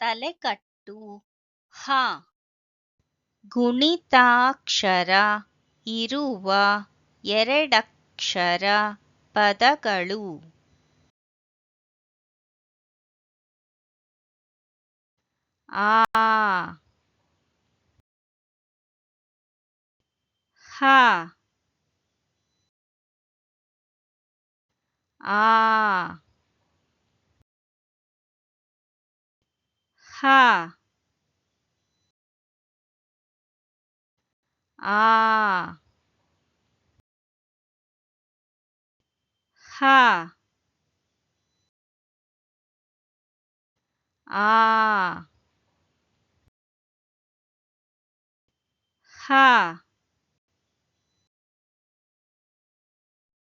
ತಲೆಕಟ್ಟು ಹ ಗುಣಿತಾಕ್ಷರ ಇರುವ ಎರಡಕ್ಷರ ಪದಗಳು ಆ ಹ ಆ ಹ ಆ ಹ ಆ ಹ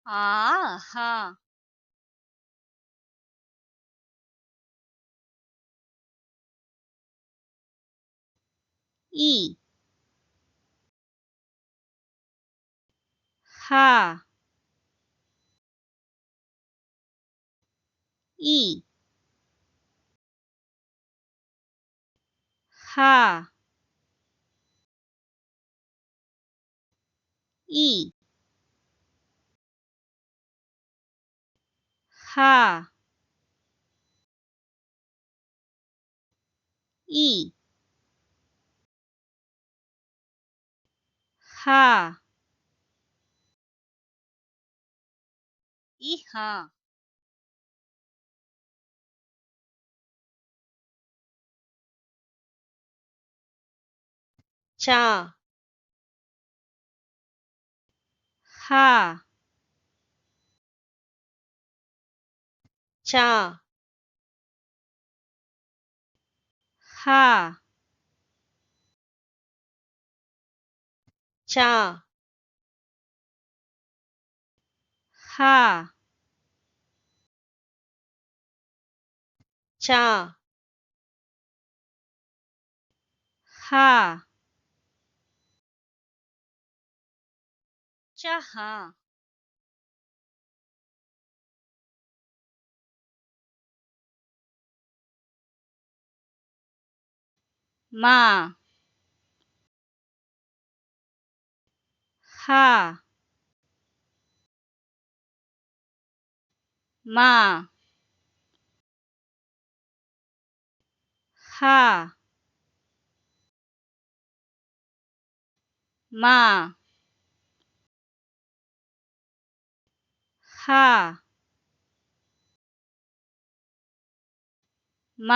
ಆಹಾ ಇ ಹ ಇ ಹ ಇ ಹ ಇ ಹ ಇಹ ಚ ಹ ಚ ಹ ಚ ಹ ಚ ಹ ಚಹ ಮ ಹ ಮ ಹ ಮ ಹ ಮ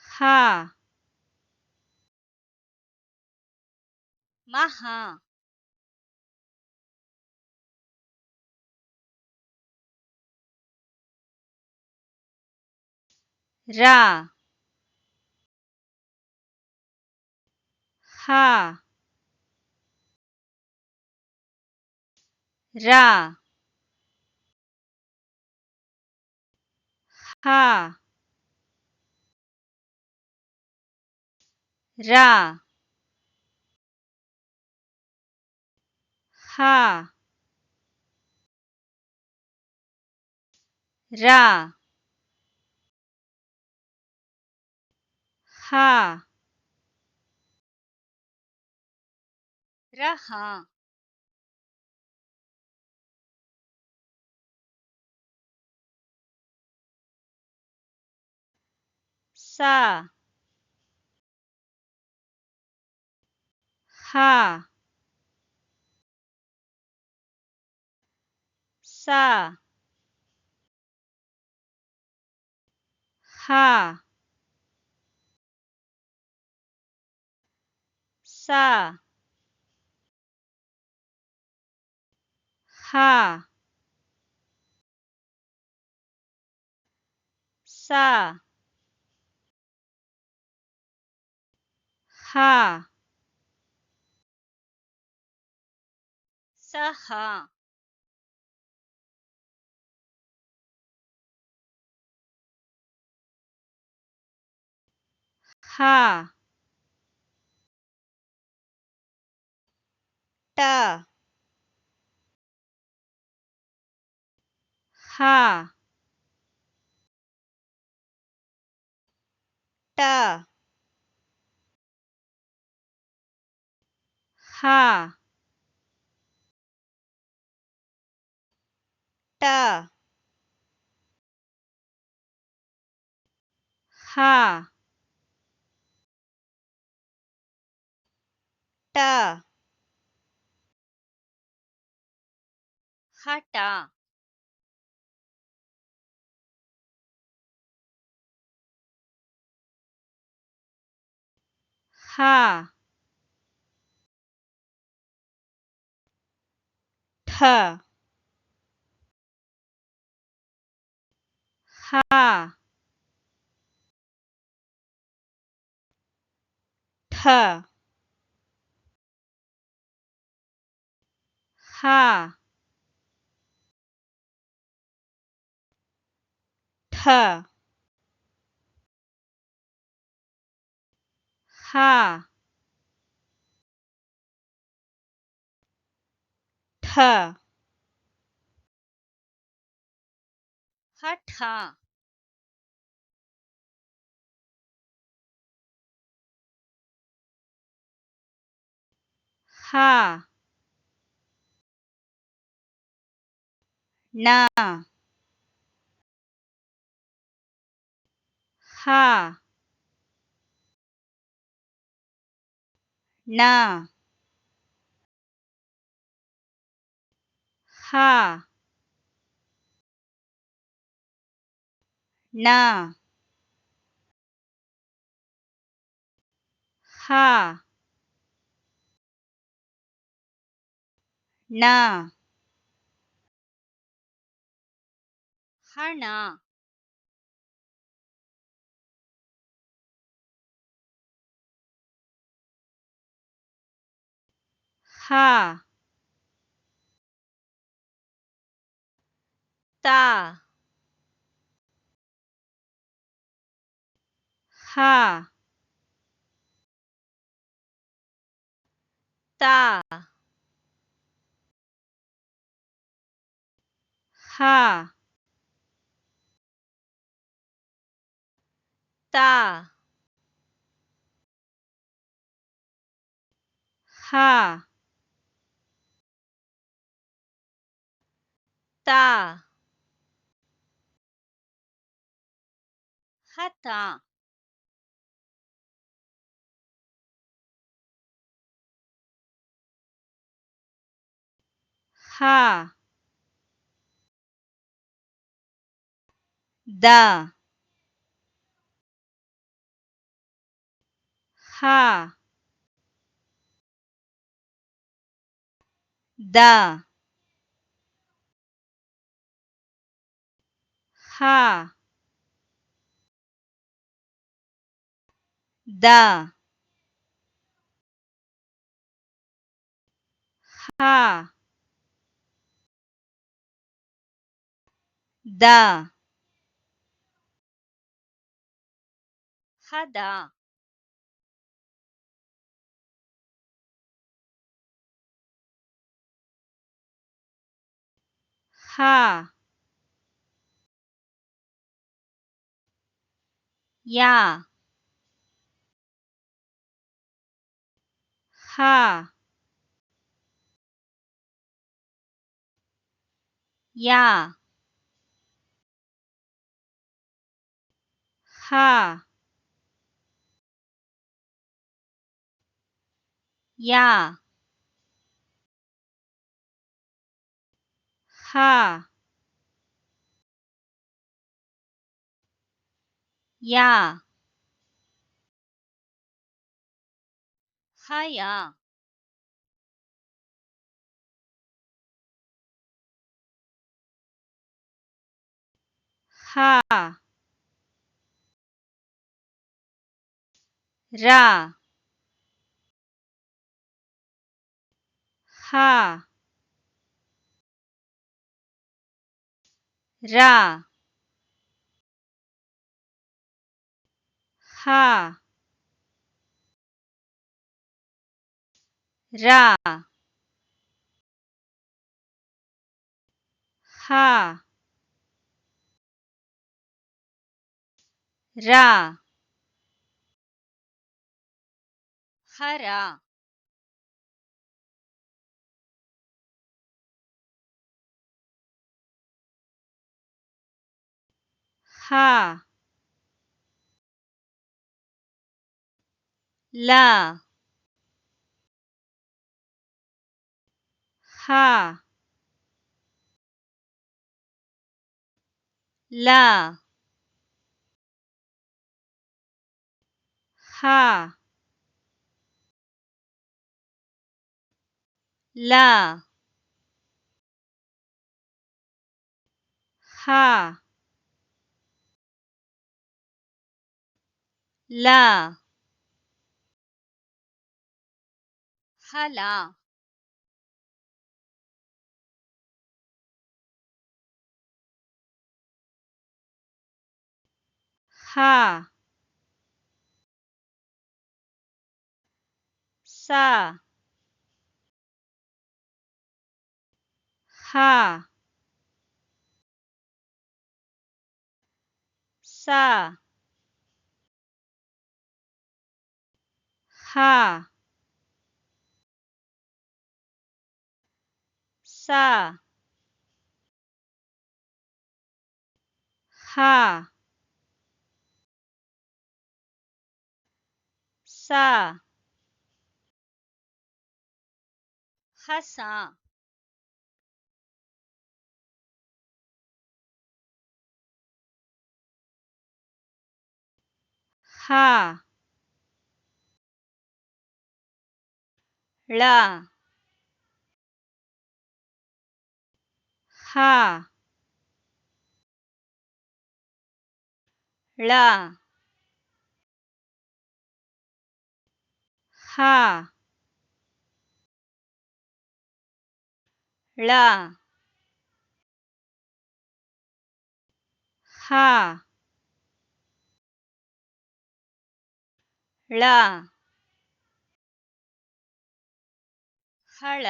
ಹ ಮಹ ರ ಹ ರ ಹ ರ ಹ ರ ಹ ರಹ ಸ ಹ ಸ ಹ ಸ ಹ ಸ ಹ ಸಹ ಹ ಟ ಹ ಟ ಹ ಟ ಹ ಟ ಹಠ ಹ ಠ ಹ ಠ ಹ ಠ ಹ ಠ ಹಠ ಹ ನ ಹ ನ ಹ ನ ಹ ನ ಹಣ ಹ ತ ಹ ತ ಹ ತ ಹ ತ ಹತ ಹ ದ ಹ ದ ಹ ದ ಹ ದ ಹದ ಹ ಯ ಹ ಯ ಹ ಯ ಹ ಯ ಹಯ ಹ ರ ಹ ರ ಹ ರ ಹ ರ ಹರ ಹಾ ಲಾ ಹಾ ಲಾ ಹಾ ಲಾ ಹಾ ಲಾ ಹಲ ಹಾ ಸಾ ಹಾ ಸಾ ಹಾ ಸಾ ಹಾ ಸಾ ಹಸ ಹಾ ಳ ಹಾ ಳ ಹಾ ಳ ಹಾ ಳ ಹಳ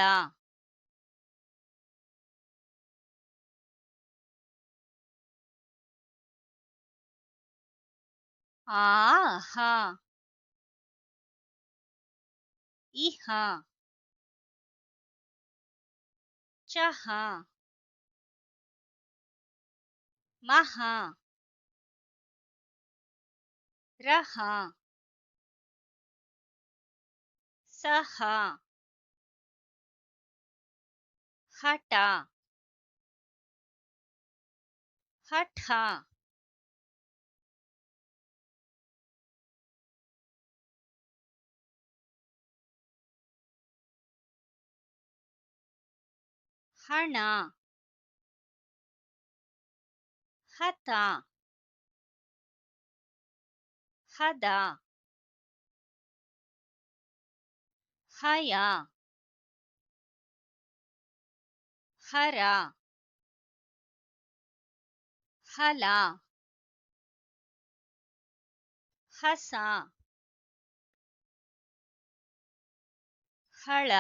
ಆಹ ಇಹ ಚಹ ಮಹ ರಹ ಸಹ ಹಠ ಹಠ ಹಣ ಹತ ಹದ ಹಯ ಹರ ಹಲ ಹಸ ಹಳ